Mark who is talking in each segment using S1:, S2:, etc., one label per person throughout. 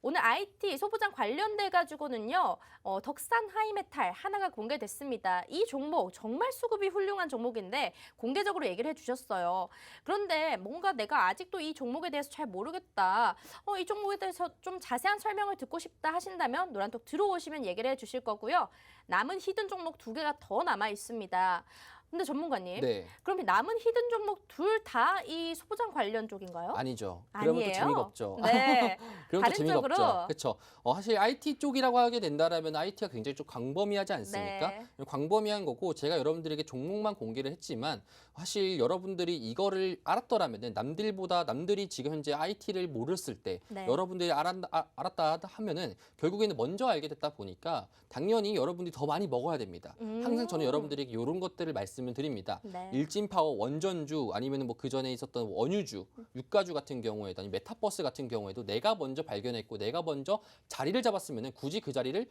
S1: 오늘 IT 소부장 관련돼 가지고는요. 덕산 하이메탈 하나가 공개됐습니다. 이 종목 정말 수급이 훌륭한 종목인데 공개적으로 얘기를 해주셨어요. 그런데 뭔가 내가 아직도 이 종목에 대해서 잘 모르겠다. 이 종목에 대해서 좀 자세한 설명을 듣고 싶다 하신다면 노란톡 들어오시면 얘기를 해주실 거고요. 남은 히든 종목 2개가 더 남아 있습니다. 근데 전문가님,
S2: 네.
S1: 그럼 이 남은 히든 종목 둘 다 이 소부장 관련 쪽인가요?
S2: 아니죠. 그러면
S1: 아니에요?
S2: 또 재미가 없죠.
S1: 네.
S2: 그럼 또
S1: 다른
S2: 재미가
S1: 쪽으로?
S2: 없죠. 그렇죠. 사실 IT 쪽이라고 하게 된다라면 IT가 굉장히 좀 광범위하지 않습니까?
S1: 네.
S2: 광범위한 거고 제가 여러분들에게 종목만 공개를 했지만 사실 여러분들이 이거를 알았더라면 남들보다 남들이 지금 현재 IT를 모르었을 때
S1: 네.
S2: 여러분들이 알았다 하면은 결국에는 먼저 알게 됐다 보니까 당연히 여러분들이 더 많이 먹어야 됩니다. 항상 저는 여러분들에게 이런 것들을 말씀을 드립니다.
S1: 네.
S2: 일진파워, 원전주 아니면 뭐 그 전에 있었던 원유주, 유가주 같은 경우에도 아니 메타버스 같은 경우에도 내가 먼저 발견했고 내가 먼저 자리를 잡았으면은 굳이 그 자리를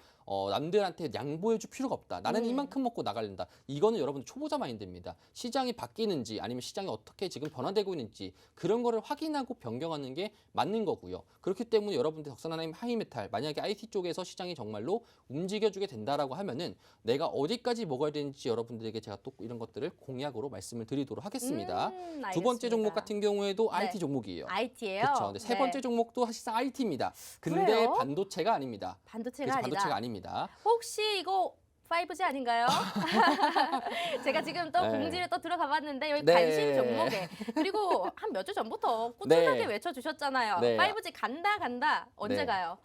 S2: 남들한테 양보해줄 필요가 없다. 나는 이만큼 먹고 나가린다. 이거는 여러분 초보자 마인드입니다. 시장이 바뀌는지 아니면 시장이 어떻게 지금 변화되고 있는지 그런 거를 확인하고 변경하는 게 맞는 거고요. 그렇기 때문에 여러분들 덕산하나임 하이메탈 만약에 IT 쪽에서 시장이 정말로 움직여주게 된다라고 하면은 내가 어디까지 먹어야 되는지 여러분들에게 제가 또 이런 것들을 공약으로 말씀을 드리도록 하겠습니다. 두 번째
S1: 알겠습니다.
S2: 종목 같은 경우에도
S1: 네.
S2: IT 종목이에요.
S1: IT예요?
S2: 그렇죠. 근데 세 번째 종목도 사실상 IT입니다. 근데
S1: 그래요?
S2: 반도체가 아닙니다.
S1: 반도체가
S2: 그래서
S1: 아니다.
S2: 반도체가 아닙니다.
S1: 혹시 이거 5G 아닌가요? 제가 지금 또
S2: 네.
S1: 공지를 또 들어가 봤는데 여기
S2: 네.
S1: 관심 종목에 그리고 한 몇 주 전부터 꾸준하게
S2: 네.
S1: 외쳐주셨잖아요.
S2: 네.
S1: 5G 간다. 언제
S2: 네.
S1: 가요?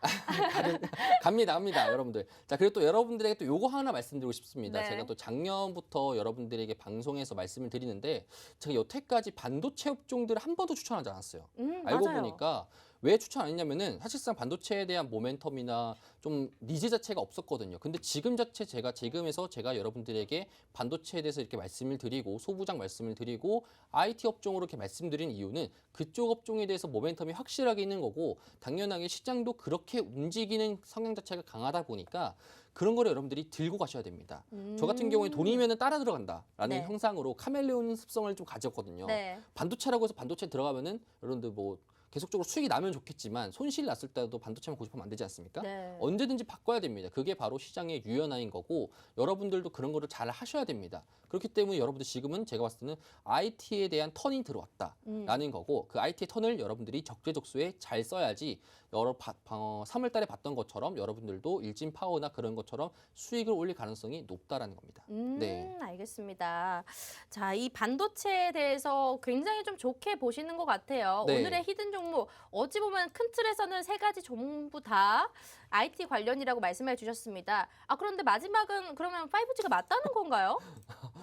S2: 갑니다, 여러분들. 자, 그리고 또 여러분들에게 또 요거 하나 말씀드리고 싶습니다.
S1: 네.
S2: 제가 또 작년부터 여러분들에게 방송에서 말씀을 드리는데 제가 여태까지 반도체 업종들을 한 번도 추천하지 않았어요. 알고
S1: 맞아요.
S2: 보니까 왜 추천 안 했냐면은 사실상 반도체에 대한 모멘텀이나 좀 니즈 자체가 없었거든요. 근데 지금 자체 지금에서 제가 여러분들에게 반도체에 대해서 이렇게 말씀을 드리고 소부장 말씀을 드리고 IT 업종으로 이렇게 말씀드린 이유는 그쪽 업종에 대해서 모멘텀이 확실하게 있는 거고 당연하게 시장도 그렇게 움직이는 성향 자체가 강하다 보니까 그런 거를 여러분들이 들고 가셔야 됩니다. 저 같은 경우에 돈이면은 따라 들어간다라는
S1: 네.
S2: 형상으로 카멜레온 습성을 좀 가졌거든요.
S1: 네.
S2: 반도체라고 해서 반도체 들어가면은 여러분들 뭐 계속적으로 수익이 나면 좋겠지만 손실 났을 때도 반도체만 고집하면 안 되지 않습니까?
S1: 네.
S2: 언제든지 바꿔야 됩니다. 그게 바로 시장의 유연화인 거고 여러분들도 그런 거를 잘 하셔야 됩니다. 그렇기 때문에 여러분들 지금은 제가 봤을 때는 IT에 대한 턴이 들어왔다라는 거고 그 IT의 턴을 여러분들이 적재적소에 잘 써야지 3월 달에 봤던 것처럼 여러분들도 일진 파워나 그런 것처럼 수익을 올릴 가능성이 높다라는 겁니다. 네.
S1: 알겠습니다. 자, 이 반도체에 대해서 굉장히 좀 좋게 보시는 것 같아요.
S2: 네.
S1: 오늘의 히든 종목, 어찌 보면 큰 틀에서는 세 가지 전부 다 IT 관련이라고 말씀해 주셨습니다. 그런데 마지막은 그러면 5G가 맞다는 건가요?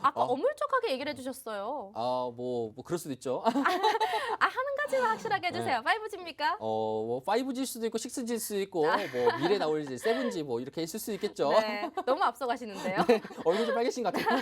S1: 아까 어물쩍하게 얘기를 해주셨어요.
S2: 뭐 그럴 수도 있죠.
S1: 한 가지만 확실하게 해주세요. 5G입니까?
S2: 뭐 5G일 수도 있고 6G일 수도 있고 뭐 미래 나올 7G 뭐 이렇게 있을 수 있겠죠.
S1: 네, 너무 앞서가시는데요.
S2: 네, 얼굴 좀 빨개진 것 같아요.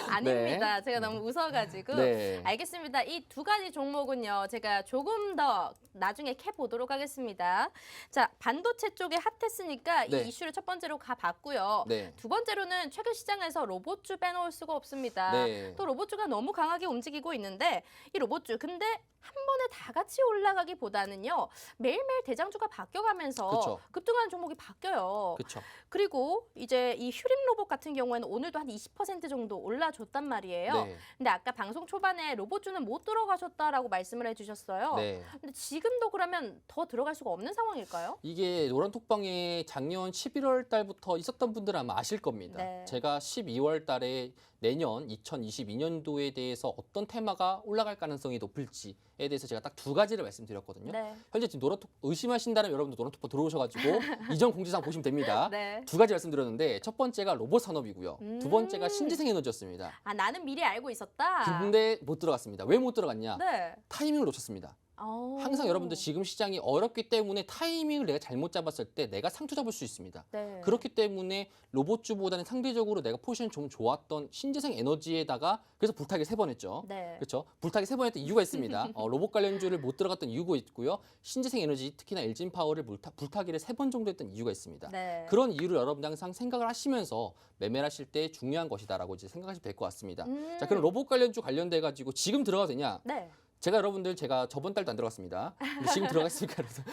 S1: 아닙니다. 제가 너무 웃어가지고.
S2: 네.
S1: 알겠습니다. 이 두 가지 종목은요. 제가 조금 더 나중에 캐보도록 하겠습니다. 자, 반도체 쪽에 핫했으니까
S2: 네.
S1: 이 이슈를 첫 번째로 가봤고요.
S2: 네.
S1: 두 번째로는 최근 시장에서 로봇주 빼놓을 수가 없습니다.
S2: 네.
S1: 또 로봇주가 너무 강하게 움직이고 있는데 이 로봇주 근데 한 번에 다 같이 올라가기보다는요. 매일매일 대장주가 바뀌어가면서
S2: 그쵸.
S1: 급등하는 종목이 바뀌어요.
S2: 그렇죠.
S1: 그리고 이제 이 휴림 로봇 같은 경우에는 오늘도 한 20% 정도 올라줬단 말이에요.
S2: 네.
S1: 근데 아까 방송 초반에 로봇주는 못 들어가셨다라고 말씀을 해주셨어요.
S2: 네.
S1: 근데 지금도 그러면 더 들어갈 수가 없는 상황일까요?
S2: 이게 노란톡방에 작년 11월 달부터 있었던 분들은 아마 아실 겁니다.
S1: 네.
S2: 제가 12월 달에 내년 2022년도에 대해서 어떤 테마가 올라갈 가능성이 높을지에 대해서 제가 딱 두 가지를 말씀드렸거든요.
S1: 네.
S2: 현재 지금 노란톡 의심하신다면 여러분들 노란톡방 들어오셔가지고 이전 공지사항 보시면 됩니다.
S1: 네.
S2: 두 가지 말씀드렸는데 첫 번째가 로봇 산업이고요. 두 번째가 신재생 에너지였습니다.
S1: 나는 미리 알고 있었다.
S2: 근데 못 들어갔습니다. 왜 못 들어갔냐?
S1: 네.
S2: 타이밍을 놓쳤습니다.
S1: 오.
S2: 항상 여러분들 지금 시장이 어렵기 때문에 타이밍을 내가 잘못 잡았을 때 내가 상투 잡을 수 있습니다.
S1: 네.
S2: 그렇기 때문에 로봇주보다는 상대적으로 내가 포지션이 좀 좋았던 신재생 에너지에다가 그래서 불타기 3번 했죠.
S1: 네.
S2: 그렇죠? 불타기 3번 했던 이유가 있습니다. 로봇 관련주를 못 들어갔던 이유가 있고요. 신재생 에너지 특히나 엘진파워를 불타기를 3번 정도 했던 이유가 있습니다.
S1: 네.
S2: 그런 이유를 여러분들 항상 생각을 하시면서 매매를 하실 때 중요한 것이다라고 이제 생각하시면 될 것 같습니다. 자, 그럼 로봇 관련주 관련돼 가지고 지금 들어가도 되냐?
S1: 네.
S2: 제가 여러분들 제가 저번 달도 안 들어갔습니다. 근데 지금 들어갔으니까 그래서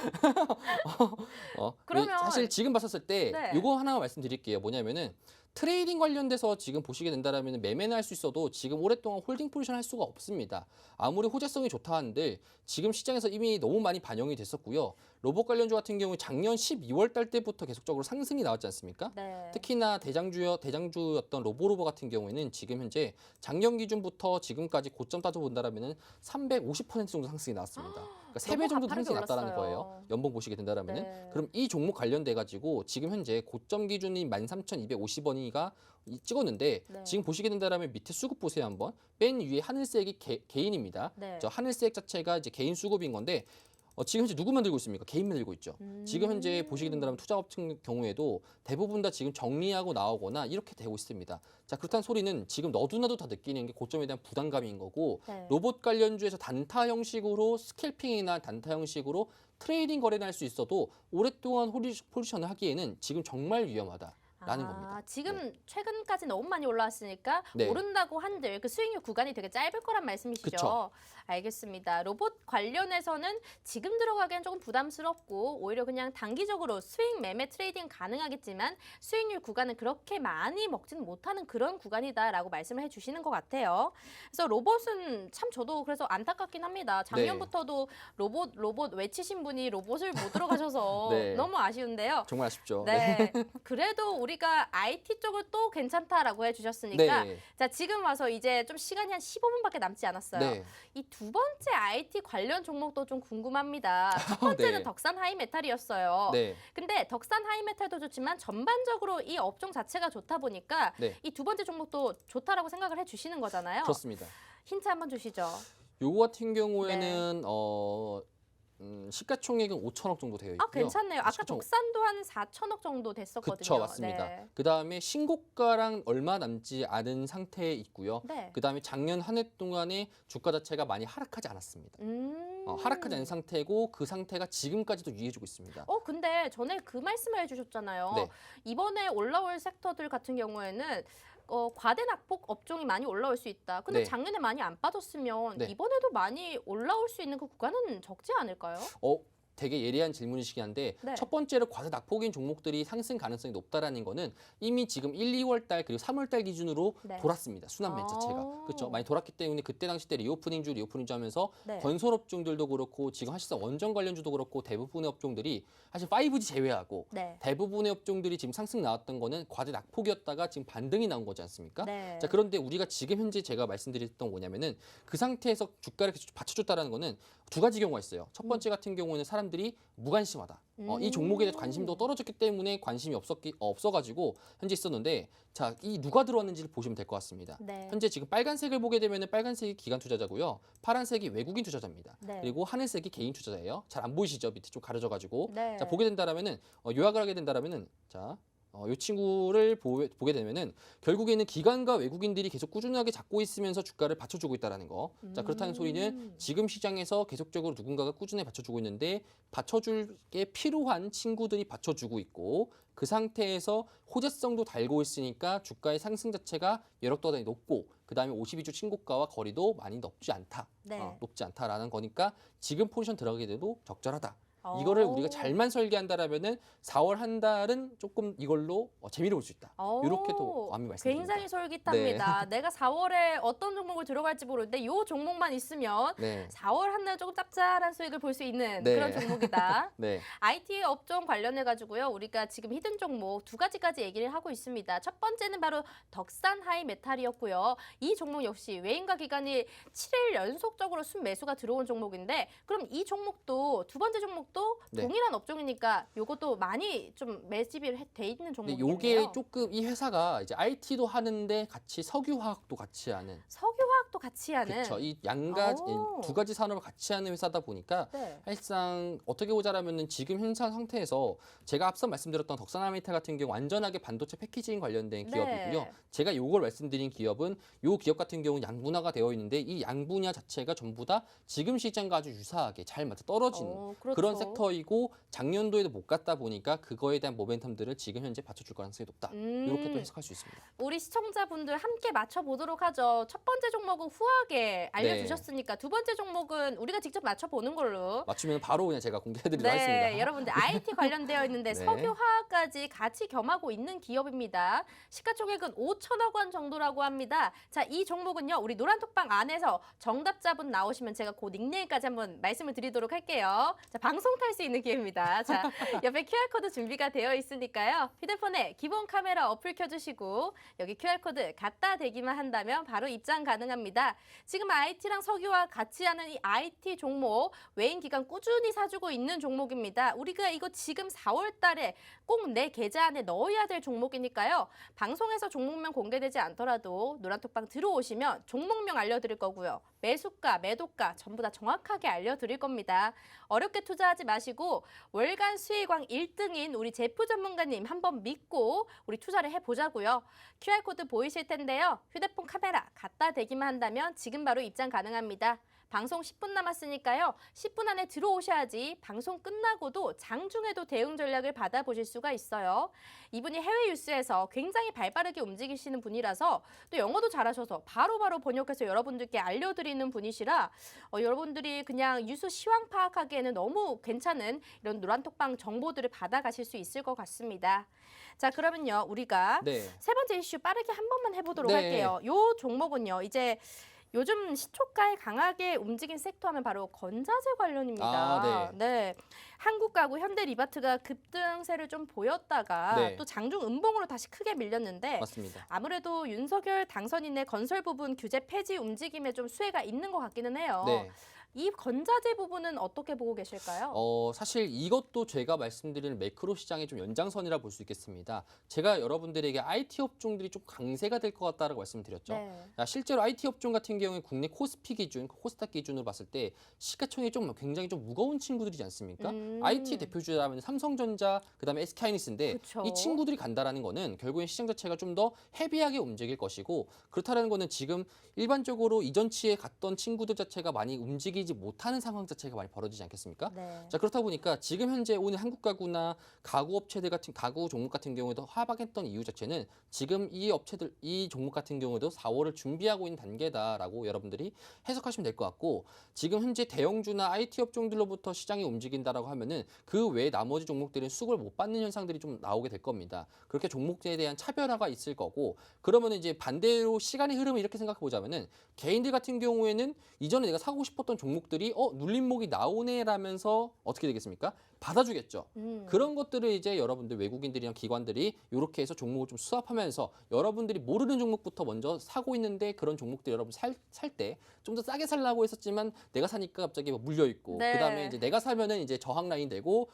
S1: 그러면
S2: 사실 지금 봤었을 때
S1: 네.
S2: 이거 하나 말씀드릴게요. 뭐냐면은 트레이딩 관련돼서 지금 보시게 된다라면 매매는 할 수 있어도 지금 오랫동안 홀딩 포지션 할 수가 없습니다. 아무리 호재성이 좋다 한들 지금 시장에서 이미 너무 많이 반영이 됐었고요. 로봇 관련주 같은 경우 작년 12월 달 때부터 계속적으로 상승이 나왔지 않습니까?
S1: 네.
S2: 특히나 대장주였던 로보로버 같은 경우에는 지금 현재 작년 기준부터 지금까지 고점 따져본다라면은 350% 정도 상승이 나왔습니다. 그러니까 3배 정도
S1: 가파르게
S2: 상승이 났다는
S1: 올랐어요.
S2: 거예요. 연봉 보시게 된다라면은
S1: 네.
S2: 그럼 이 종목 관련돼 가지고 지금 현재 고점 기준이 13,250원이가 찍었는데
S1: 네.
S2: 지금 보시게 된다라면 밑에 수급 보세요 한번. 맨 위에 하늘색이 개인입니다.
S1: 네.
S2: 저 하늘색 자체가 이제 개인 수급인 건데 지금 현재 누구만 들고 있습니까? 개인만 들고 있죠. 지금 현재 보시게 된다면 투자업 같은 경우에도 대부분 다 지금 정리하고 나오거나 이렇게 되고 있습니다. 자, 그렇다는 소리는 지금 너도나도 다 느끼는 게 고점에 대한 부담감인 거고
S1: 네.
S2: 로봇 관련주에서 단타 형식으로 스캘핑이나 단타 형식으로 트레이딩 거래를 할 수 있어도 오랫동안 포지션을 하기에는 지금 정말 위험하다. 라는 겁니다.
S1: 지금 최근까지 너무 많이 올라왔으니까
S2: 네.
S1: 오른다고 한들 그 수익률 구간이 되게 짧을 거란 말씀이시죠?
S2: 그쵸.
S1: 알겠습니다. 로봇 관련해서는 지금 들어가기엔 조금 부담스럽고 오히려 그냥 단기적으로 수익 매매 트레이딩 가능하겠지만 수익률 구간은 그렇게 많이 먹지는 못하는 그런 구간이다라고 말씀을 해주시는 것 같아요. 그래서 로봇은 참 저도 그래서 안타깝긴 합니다. 작년부터도 로봇 외치신 분이 로봇을 못 들어가셔서
S2: 네.
S1: 너무 아쉬운데요.
S2: 정말 아쉽죠.
S1: 네. 그래도 우리가 IT 쪽을 또 괜찮다라고 해주셨으니까
S2: 네.
S1: 자 지금 와서 이제 좀 시간이 한 15분밖에 남지 않았어요.
S2: 네.
S1: 이 두 번째 IT 관련 종목도 좀 궁금합니다. 첫 번째는
S2: 네.
S1: 덕산 하이메탈이었어요.
S2: 네.
S1: 근데 덕산 하이메탈도 좋지만 전반적으로 이 업종 자체가 좋다 보니까
S2: 네.
S1: 이 두 번째 종목도 좋다라고 생각을 해주시는 거잖아요.
S2: 그렇습니다.
S1: 힌트 한번 주시죠.
S2: 요거 같은 경우에는 시가총액은 5천억 정도 되어 있고요.
S1: 괜찮네요. 아까
S2: 시가총액-
S1: 덕산도 한 4천억 정도 됐었거든요.
S2: 그쵸, 맞습니다.
S1: 네.
S2: 그다음에 신고가랑 얼마 남지 않은 상태에 있고요.
S1: 네.
S2: 그다음에 작년 한 해 동안에 주가 자체가 많이 하락하지 않았습니다. 하락하지 않은 상태고 그 상태가 지금까지도 유지해주고 있습니다.
S1: 근데 전에 그 말씀을 해주셨잖아요.
S2: 네.
S1: 이번에 올라올 섹터들 같은 경우에는 과대 낙폭 업종이 많이 올라올 수 있다. 근데
S2: 네.
S1: 작년에 많이 안 빠졌으면
S2: 네.
S1: 이번에도 많이 올라올 수 있는 그 구간은 적지 않을까요?
S2: 되게 예리한 질문이시긴 한데
S1: 네.
S2: 첫 번째로 과세 낙폭인 종목들이 상승 가능성이 높다라는 거는 이미 지금 1, 2월 달 그리고 3월 달 기준으로
S1: 네.
S2: 돌았습니다. 순환매 자체가. 그렇죠. 많이 돌았기 때문에 그때 당시 때 리오프닝주 하면서
S1: 네.
S2: 건설 업종들도 그렇고 지금 사실상 원전 관련주도 그렇고 대부분의 업종들이 사실 5G 제외하고
S1: 네.
S2: 대부분의 업종들이 지금 상승 나왔던 거는 과대 낙폭이었다가 지금 반등이 나온 거지 않습니까?
S1: 네.
S2: 자, 그런데 우리가 지금 현재 제가 말씀드렸던 뭐냐면은 그 상태에서 주가를 계속 받쳐줬다라는 거는 두 가지 경우가 있어요. 첫 번째 같은 경우에는 사람들이 무관심하다. 이 종목에 대해서 관심도 떨어졌기 때문에 관심이 없어가지고 현재 있었는데 자, 이 누가 들어왔는지를 보시면 될 것 같습니다.
S1: 네.
S2: 현재 지금 빨간색을 보게 되면은 빨간색이 기관 투자자고요. 파란색이 외국인 투자자입니다.
S1: 네.
S2: 그리고 하늘색이 개인 투자자예요. 잘 안 보이시죠? 밑에 좀 가려져가지고.
S1: 네.
S2: 자, 보게 된다라면은 요약을 하게 된다라면은 자. 이 친구를 보게 되면은 결국에는 기관과 외국인들이 계속 꾸준하게 잡고 있으면서 주가를 받쳐주고 있다라는 거. 자, 그렇다는 소리는 지금 시장에서 계속적으로 누군가가 꾸준히 받쳐주고 있는데 받쳐줄 게 필요한 친구들이 받쳐주고 있고 그 상태에서 호재성도 달고 있으니까 주가의 상승 자체가 여력도가 많이 높고 그다음에 52주 신고가와 거리도 많이 높지 않다.
S1: 네.
S2: 높지 않다라는 거니까 지금 포지션 들어가게 돼도 적절하다. 이거를 우리가 잘만 설계한다라면은 4월 한 달은 조금 이걸로 재미를 볼 수 있다. 이렇게도 감히 말씀드립니다.
S1: 굉장히 솔깃합니다. 내가 4월에 어떤 종목을 들어갈지 모르는데 이 종목만 있으면
S2: 네.
S1: 4월 한 달 조금 짭짤한 수익을 볼 수 있는
S2: 네.
S1: 그런 종목이다.
S2: 네.
S1: IT 업종 관련해 가지고요. 우리가 지금 히든 종목 두 가지까지 얘기를 하고 있습니다. 첫 번째는 바로 덕산 하이메탈이었고요. 이 종목 역시 외인과 기관이 7일 연속적으로 순매수가 들어온 종목인데 그럼 이 종목도 두 번째 종목도
S2: 네.
S1: 동일한 업종이니까 요것도 많이 좀 매집이 돼 있는
S2: 근데
S1: 종목이네요.
S2: 요게 조금 이 회사가 이제 IT도 하는데 같이 석유화학도 같이 하는
S1: 석유화학도 같이 하는.
S2: 그렇죠. 이
S1: 오.
S2: 두 가지 산업을 같이 하는 회사다 보니까
S1: 네.
S2: 사실상 어떻게 보자라면은 지금 현상 상태에서 제가 앞서 말씀드렸던 덕산하이메탈 같은 경우 완전하게 반도체 패키징 관련된
S1: 네.
S2: 기업이고요. 제가 요걸 말씀드린 기업은 요 기업 같은 경우는 양분화가 되어 있는데 이 양분야 자체가 전부 다 지금 시장과 아주 유사하게 잘 맞아 떨어지는
S1: 그렇죠.
S2: 그런 섹터이고 작년도에도 못 갔다 보니까 그거에 대한 모멘텀들을 지금 현재 받쳐줄 가능성이 높다. 이렇게 또 해석할 수 있습니다.
S1: 우리 시청자분들 함께 맞춰보도록 하죠. 첫 번째 종목은 간단하고 후하게 알려주셨으니까 두 번째 종목은 우리가 직접 맞춰보는 걸로.
S2: 맞추면 바로 그냥 제가 공개해드리도록
S1: 네,
S2: 하겠습니다.
S1: 여러분들 IT 관련되어 있는데
S2: 네.
S1: 석유화학까지 같이 겸하고 있는 기업입니다. 시가총액은 5천억 원 정도라고 합니다. 자, 이 종목은요, 우리 노란톡방 안에서 정답자분 나오시면 제가 그 닉네임까지 한번 말씀을 드리도록 할게요. 자, 방송 탈 수 있는 기회입니다. 자, 옆에 QR코드 준비가 되어 있으니까요. 휴대폰에 기본 카메라 어플 켜주시고 여기 QR코드 갖다 대기만 한다면 바로 입장 가능합니다. 지금 IT랑 석유와 같이 하는 이 IT 종목 외인 기간 꾸준히 사주고 있는 종목입니다. 우리가 이거 지금 4월 달에 꼭 내 계좌 안에 넣어야 될 종목이니까요. 방송에서 종목명 공개되지 않더라도 노란톡방 들어오시면 종목명 알려드릴 거고요. 매수가, 매도가 전부 다 정확하게 알려드릴 겁니다. 어렵게 투자하지 마시고 월간 수익왕 1등인 우리 제프 전문가님 한번 믿고 우리 투자를 해보자고요. QR코드 보이실 텐데요. 휴대폰 카메라 갖다 대기만 한다면 지금 바로 입장 가능합니다. 방송 10분 남았으니까요. 10분 안에 들어오셔야지 방송 끝나고도 장중에도 대응 전략을 받아보실 수가 있어요. 이분이 해외 뉴스에서 굉장히 발빠르게 움직이시는 분이라서 또 영어도 잘하셔서 바로바로 번역해서 여러분들께 알려드리는 분이시라 여러분들이 그냥 뉴스 시황 파악하기에는 너무 괜찮은 이런 노란톡방 정보들을 받아가실 수 있을 것 같습니다. 자, 그러면요. 우리가
S2: 네.
S1: 세 번째 이슈 빠르게 한 번만 해보도록
S2: 네.
S1: 할게요. 요 종목은요. 이제 요즘 시초가에 강하게 움직인 섹터 하면 바로 건자재 관련입니다.
S2: 아,
S1: 네. 한국가구 현대리바트가 급등세를 좀 보였다가
S2: 네.
S1: 또 장중 음봉으로 다시 크게 밀렸는데
S2: 맞습니다.
S1: 아무래도 윤석열 당선인의 건설 부분 규제 폐지 움직임에 좀 수혜가 있는 것 같기는 해요.
S2: 네.
S1: 이 건자재 부분은 어떻게 보고 계실까요?
S2: 사실 이것도 제가 말씀드리는 매크로 시장의 좀 연장선이라 볼 수 있겠습니다. 제가 여러분들에게 IT 업종들이 좀 강세가 될 것 같다라고 말씀드렸죠.
S1: 네.
S2: 자, 실제로 IT 업종 같은 경우에 국내 코스피 기준, 코스닥 기준으로 봤을 때 시가총액이 좀 굉장히 좀 무거운 친구들이지 않습니까? IT 대표주라면 삼성전자, 그다음에 SK하이닉스인데
S1: 그쵸.
S2: 이 친구들이 간다라는 거는 결국엔 시장 자체가 좀 더 헤비하게 움직일 것이고 그렇다는 거는 지금 일반적으로 이전치에 갔던 친구들 자체가 많이 움직이지 못하는 상황 자체가 많이 벌어지지 않겠습니까?
S1: 네.
S2: 자, 그렇다 보니까 지금 현재 오늘 한국 가구나 가구 업체들 같은 가구 종목 같은 경우에도 하락했던 이유 자체는 지금 이 업체들 이 종목 같은 경우에도 4월을 준비하고 있는 단계다라고 여러분들이 해석하시면 될 것 같고 지금 현재 대형주나 IT 업종들로부터 시장이 움직인다라고 하면은 그 외 나머지 종목들은 수급을 못 받는 현상들이 좀 나오게 될 겁니다. 그렇게 종목에 대한 차별화가 있을 거고 그러면은 이제 반대로 시간의 흐름을 이렇게 생각해 보자면은 개인들 같은 경우에는 이전에 내가 사고 싶었던 종목들이 눌림목이 나오네라면서 어떻게 되겠습니까? 받아주겠죠. 그런 것들을 이제 여러분들 외국인들이랑 기관들이 이렇게 해서 종목을 좀 수합하면서 여러분들이 모르는 종목부터 먼저 사고 있는데 그런 종목들 여러분 살 때 좀 더 싸게 살라고 했었지만 내가 사니까 갑자기 막 물려 있고
S1: 네.
S2: 그다음에 이제 내가 사면은 이제 저항 라인 되고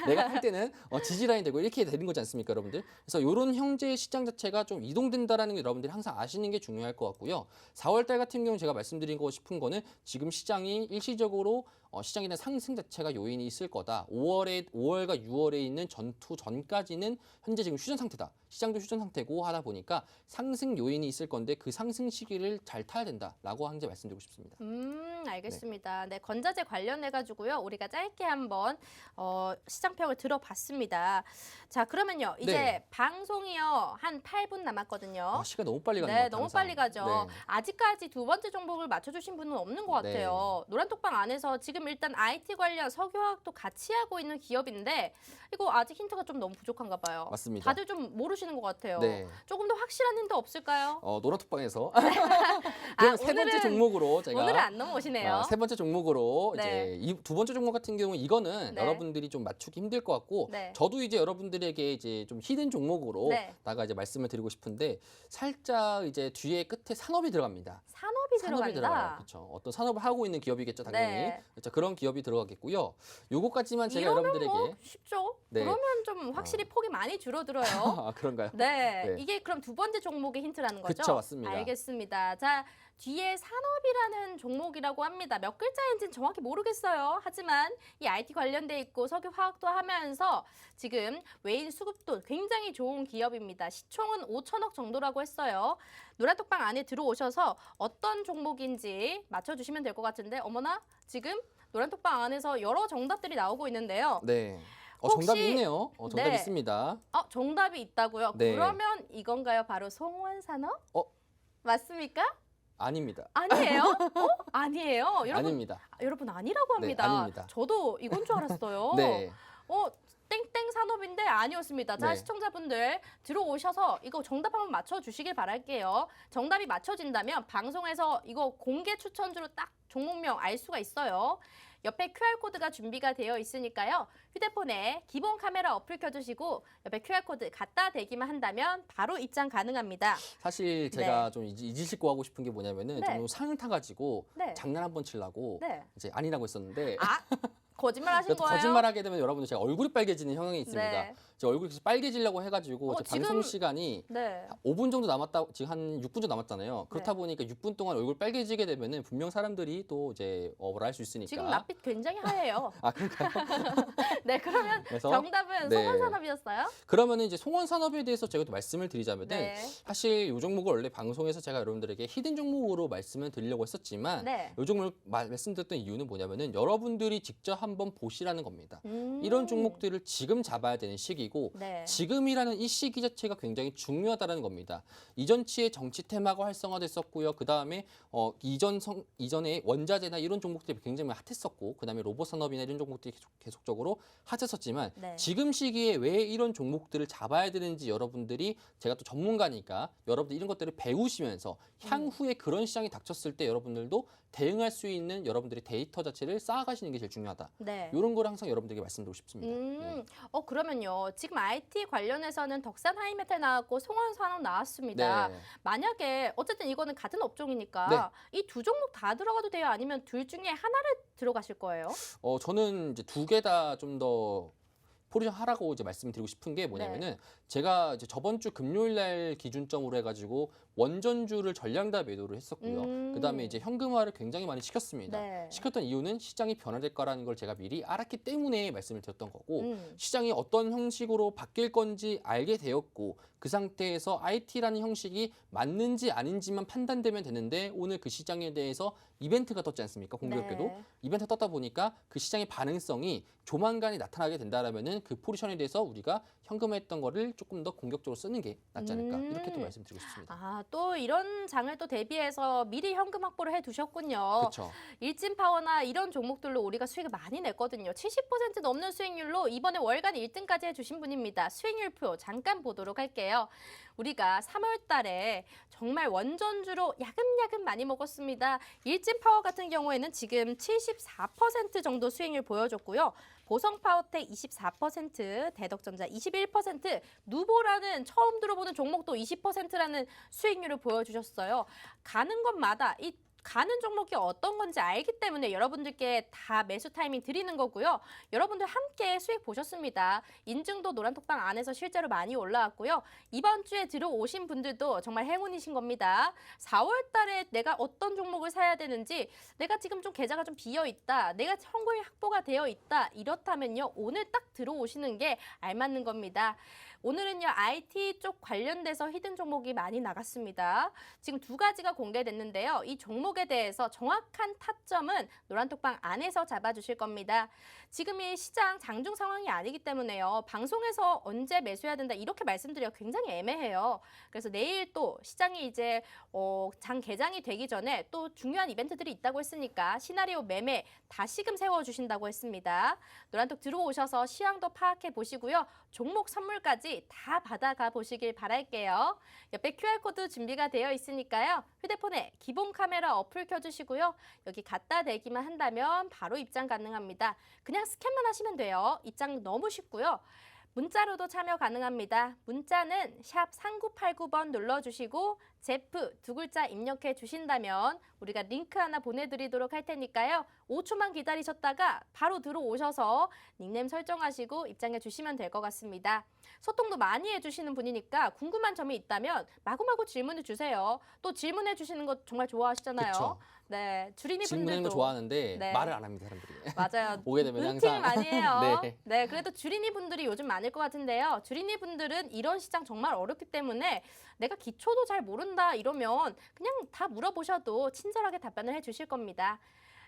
S2: 내가 팔 때는 지지 라인 되고 이렇게 되는 거지 않습니까, 여러분들? 그래서 이런 형제 시장 자체가 좀 이동된다라는 게 여러분들이 항상 아시는 게 중요할 것 같고요. 4월 달 같은 경우 제가 말씀드린 거 싶은 거는 지금 시장이 일시적으로 시장에 대한 상승 자체가 요인이 있을 거다. 5월과 6월에 있는 전투 전까지는 현재 지금 휴전 상태다. 시장도 휴전 상태고 하다 보니까 상승 요인이 있을 건데 그 상승 시기를 잘 타야 된다라고 한제 말씀드리고 싶습니다.
S1: 알겠습니다. 네, 건자재 관련해 가지고요. 우리가 짧게 한번 시장평을 들어봤습니다. 자, 그러면요. 이제
S2: 네.
S1: 방송이요. 한 8분 남았거든요.
S2: 시간 너무 빨리 가는 것
S1: 네,
S2: 같아요.
S1: 너무
S2: 항상.
S1: 빨리 가죠.
S2: 네.
S1: 아직까지 두 번째 종목을 맞춰주신 분은 없는 것 같아요. 노란톡방 안에서 지금 일단 IT 관련 석유화학도 같이 하고 있는 기업인데 이거 아직 힌트가 좀 너무 부족한가 봐요.
S2: 맞습니다.
S1: 다들 좀 모르시는 것 같아요.
S2: 네.
S1: 조금 더 확실한 힌트 없을까요?
S2: 노란톡방에서 그럼 세 번째
S1: 오늘은-
S2: 종목으로 제가
S1: 오늘은 안 넘어오시네요.
S2: 세 번째 종목으로
S1: 네.
S2: 이제 두 번째 종목 같은 경우 이거는
S1: 네.
S2: 여러분들이 좀 맞추기 힘들 것 같고
S1: 네.
S2: 저도 이제 여러분들에게 이제 좀 히든 종목으로
S1: 네.
S2: 다가 이제 말씀을 드리고 싶은데 살짝 이제 뒤에 끝에 산업이 들어갑니다.
S1: 산업이
S2: 들어가요.
S1: 들어간다.
S2: 그렇죠. 어떤 산업을 하고 있는 기업이겠죠, 당연히.
S1: 네.
S2: 그렇죠. 그런 기업이 들어가겠고요. 요거까지만 제가
S1: 이러면
S2: 여러분들에게
S1: 뭐 쉽죠.
S2: 네.
S1: 그러면 좀 확실히 폭이 많이 줄어들어요.
S2: 아, 그런가요?
S1: 네.
S2: 네.
S1: 이게 그럼 두 번째 종목의 힌트라는 거죠?
S2: 그쵸, 맞습니다.
S1: 알겠습니다. 자, 뒤에 산업이라는 종목이라고 합니다. 몇 글자인지는 정확히 모르겠어요. 하지만 이 IT 관련돼 있고 석유화학도 하면서 지금 외인 수급도 굉장히 좋은 기업입니다. 시총은 5천억 정도라고 했어요. 노란톡방 안에 들어오셔서 어떤 종목인지 맞춰주시면 될 것 같은데 어머나 지금 노란톡방 안에서 여러 정답들이 나오고 있는데요.
S2: 네.
S1: 혹시-
S2: 정답이 있네요. 정답이
S1: 네.
S2: 있습니다.
S1: 정답이 있다고요?
S2: 네.
S1: 그러면 이건가요? 바로 송원산업?
S2: 어?
S1: 맞습니까?
S2: 아닙니다.
S1: 아니에요? 아니에요? 여러분,
S2: 아닙니다.
S1: 여러분 아니라고
S2: 네,
S1: 합니다.
S2: 아닙니다.
S1: 저도 이건 줄 알았어요.
S2: 네.
S1: 땡땡 산업인데 아니었습니다. 자,
S2: 네.
S1: 시청자분들 들어오셔서 이거 정답 한번 맞춰주시길 바랄게요. 정답이 맞춰진다면 방송에서 이거 공개 추천주로 딱 종목명 알 수가 있어요. 옆에 QR코드가 준비가 되어 있으니까요. 휴대폰에 기본 카메라 어플 켜주시고 옆에 QR코드 갖다 대기만 한다면 바로 입장 가능합니다.
S2: 사실 제가 좀 잊으시고 하고 싶은 게 뭐냐면은
S1: 네.
S2: 좀 상을 타가지고
S1: 네.
S2: 장난 한번 치려고
S1: 네.
S2: 이제 아니라고 했었는데
S1: 거짓말 하신
S2: 그래도
S1: 거예요?
S2: 거짓말하게 되면 여러분들 제가 얼굴이 빨개지는 형향이 있습니다.
S1: 네.
S2: 제 얼굴이 계속 빨개지려고 해가지고 제
S1: 지금-
S2: 방송 시간이
S1: 네.
S2: 5분 정도 남았다, 지금 한 6분 정도 남았잖아요. 그렇다
S1: 네.
S2: 보니까 6분 동안 얼굴 빨개지게 되면은 분명 사람들이 또 이제 뭐라 할 수 있으니까.
S1: 지금 낯빛 굉장히 하얘요.
S2: 아, 그러니까요.
S1: 네, 그러면
S2: 그래서
S1: 정답은
S2: 네.
S1: 송원산업이었어요?
S2: 그러면은 이제 송원 산업에 대해서 제가 또 말씀을 드리자면은
S1: 네.
S2: 사실 이 종목을 원래 방송에서 제가 여러분들에게 히든 종목으로 말씀을 드리려고 했었지만
S1: 네.
S2: 이 종목을 말씀드렸던 이유는 뭐냐면은 여러분들이 직접 한번 보시라는 겁니다.
S1: 음.
S2: 이런 종목들을 지금 잡아야 되는 시기고
S1: 네.
S2: 지금이라는 이 시기 자체가 굉장히 중요하다는 겁니다. 이전치에 정치 테마가 활성화됐었고요. 그 다음에 이전에 원자재나 이런 종목들이 굉장히 핫했었고, 그 다음에 로봇 산업이나 이런 종목들이 계속적으로 핫했었지만
S1: 네.
S2: 지금 시기에 왜 이런 종목들을 잡아야 되는지 여러분들이, 제가 또 전문가니까 여러분들 이런 것들을 배우시면서 향후에 그런 시장이 닥쳤을 때 여러분들도 대응할 수 있는 여러분들의 데이터 자체를 쌓아가시는 게 제일 중요하다.
S1: 네.
S2: 이런 걸 항상 여러분들에게 말씀드리고 싶습니다. 네.
S1: 그러면요. 지금 IT 관련해서는 덕산 하이메탈 나왔고 송원산업 나왔습니다.
S2: 네.
S1: 만약에 어쨌든 이거는 같은 업종이니까 이 두 종목 다 들어가도 돼요? 아니면 둘 중에 하나를 들어가실 거예요?
S2: 저는 이제 두 개 다 좀 더 포지션 하라고 이제 말씀드리고 싶은 게 뭐냐면은 제가 이제 저번 주 금요일 날 기준점으로 해가지고 원전주를 전량 다 매도를 했었고요. 그다음에 이제 현금화를 굉장히 많이 시켰습니다.
S1: 네.
S2: 시켰던 이유는 시장이 변화될 거라는 걸 제가 미리 알았기 때문에 말씀을 드렸던 거고, 시장이 어떤 형식으로 바뀔 건지 알게 되었고, 그 상태에서 IT라는 형식이 맞는지 아닌지만 판단되면 되는데, 오늘 그 시장에 대해서 이벤트가 떴지 않습니까? 공교롭게도.
S1: 네.
S2: 이벤트 떴다 보니까 그 시장의 반응성이 조만간에 나타나게 된다라면은 그 포지션에 대해서 우리가 현금화했던 거를 조금 더 공격적으로 쓰는 게 낫지 않을까, 이렇게 또 말씀드리고 싶습니다.
S1: 아, 또 이런 장을 또 대비해서 미리 현금 확보를 해두셨군요.
S2: 그렇죠.
S1: 일진파워나 이런 종목들로 우리가 수익을 많이 냈거든요. 70% 넘는 수익률로 이번에 월간 1등까지 해주신 분입니다. 수익률표 잠깐 보도록 할게요. 우리가 3월 달에 정말 원전주로 야금야금 많이 먹었습니다. 일진파워 같은 경우에는 지금 74% 정도 수익률 보여줬고요. 보성파워텍 24%, 대덕전자 21%, 누보라는 처음 들어보는 종목도 20%라는 수익률을 보여주셨어요. 가는 것마다 이 가는 종목이 어떤 건지 알기 때문에 여러분들께 다 매수 타이밍 드리는 거고요. 여러분들 함께 수익 보셨습니다. 인증도 노란톡방 안에서 실제로 많이 올라왔고요. 이번 주에 들어오신 분들도 정말 행운이신 겁니다. 4월 달에 내가 어떤 종목을 사야 되는지, 내가 지금 좀 계좌가 좀 비어 있다, 내가 현금이 확보가 되어 있다, 이렇다면요. 오늘 딱 들어오시는 게 알맞는 겁니다. 오늘은요, IT 쪽 관련돼서 히든 종목이 많이 나갔습니다. 지금 두 가지가 공개됐는데요. 이 종목에 대해서 정확한 타점은 노란톡방 안에서 잡아주실 겁니다. 지금 이 시장 장중 상황이 아니기 때문에요. 방송에서 언제 매수해야 된다 이렇게 말씀드리기가 굉장히 애매해요. 그래서 내일 또 시장이 이제 장 개장이 되기 전에 또 중요한 이벤트들이 있다고 했으니까 시나리오 매매 다시금 세워주신다고 했습니다. 노란톡 들어오셔서 시황도 파악해 보시고요. 종목 선물까지 다 받아가 보시길 바랄게요. 옆에 QR코드 준비가 되어 있으니까요. 휴대폰에 기본 카메라 어플 켜주시고요. 여기 갖다 대기만 한다면 바로 입장 가능합니다. 그냥 스캔만 하시면 돼요. 입장 너무 쉽고요. 문자로도 참여 가능합니다. 문자는 샵 3989번 눌러주시고 제프 두 글자 입력해 주신다면 우리가 링크 하나 보내드리도록 할 테니까요. 5초만 기다리셨다가 바로 들어오셔서 닉네임 설정하시고 입장해 주시면 될 것 같습니다. 소통도 많이 해주시는 분이니까 궁금한 점이 있다면 마구마구 질문을 주세요. 또 질문해 주시는 거 정말 좋아하시잖아요.
S2: 그쵸.
S1: 네, 주린이
S2: 질문하는
S1: 분들도
S2: 거 좋아하는데
S1: 네.
S2: 말을 안 합니다, 사람들이.
S1: 맞아요.
S2: 오게 되면
S1: 눈팅
S2: 항상
S1: 많이 해요.
S2: 네.
S1: 네, 그래도 주린이 분들이 요즘 많을 것 같은데요. 주린이 분들은 이런 시장 정말 어렵기 때문에 내가 기초도 잘 모른다 이러면 그냥 다 물어보셔도 친절하게 답변을 해주실 겁니다.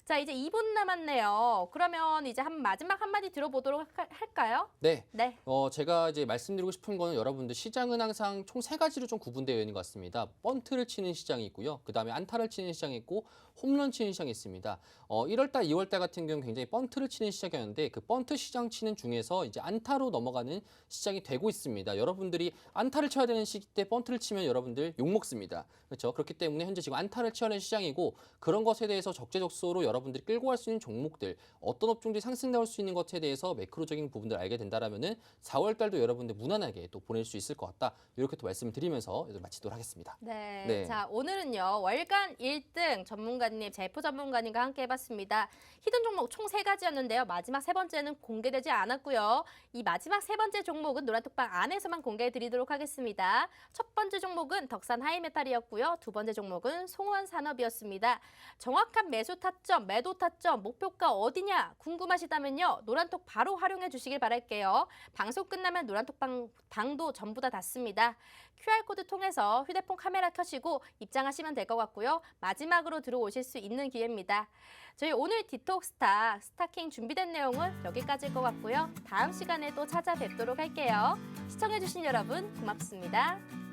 S1: 자, 이제 2분 남았네요. 그러면 이제 마지막 한마디 들어보도록 할까요?
S2: 네.
S1: 네.
S2: 제가 이제 말씀드리고 싶은 거는 여러분들 시장은 항상 총 세 가지로 좀 구분되어 있는 것 같습니다. 번트를 치는 시장이 있고요. 그다음에 안타를 치는 시장이 있고 홈런 치는 시장이 있습니다. 1월달, 2월달 같은 경우는 굉장히 번트를 치는 시장이었는데 그 번트 시장 치는 중에서 이제 안타로 넘어가는 시장이 되고 있습니다. 여러분들이 안타를 쳐야 되는 시기 때 번트를 치면 여러분들 욕먹습니다. 그렇죠? 그렇기 때문에 현재 지금 안타를 쳐야 하는 시장이고 그런 것에 대해서 적재적소로 여러분들이 끌고 갈 수 있는 종목들 어떤 업종들이 상승 나올 수 있는 것에 대해서 매크로적인 부분들을 알게 된다라면은 4월 달도 여러분들 무난하게 또 보낼 수 있을 것 같다. 이렇게 또 말씀을 드리면서 마치도록 하겠습니다.
S1: 네.
S2: 네.
S1: 자, 오늘은요. 월간 1등 전문가님, 제프 전문가님과 함께 해봤습니다. 히든 종목 총 3가지였는데요. 마지막 3번째는 공개되지 않았고요. 이 마지막 3번째 종목은 노란톡방 안에서만 공개해드리도록 하겠습니다. 첫 번째 종목은 덕산 하이메탈이었고요. 두 번째 종목은 송원산업이었습니다. 정확한 매수 타점, 매도 타점, 목표가 어디냐 궁금하시다면요. 노란톡 바로 활용해 주시길 바랄게요. 방송 끝나면 노란톡방 방도 전부 다 닫습니다. QR코드 통해서 휴대폰 카메라 켜시고 입장하시면 될 것 같고요. 마지막으로 들어오실 수 있는 기회입니다. 저희 오늘 디톡스타 스타킹 준비된 내용은 여기까지일 것 같고요. 다음 시간에 또 찾아뵙도록 할게요. 시청해주신 여러분 고맙습니다.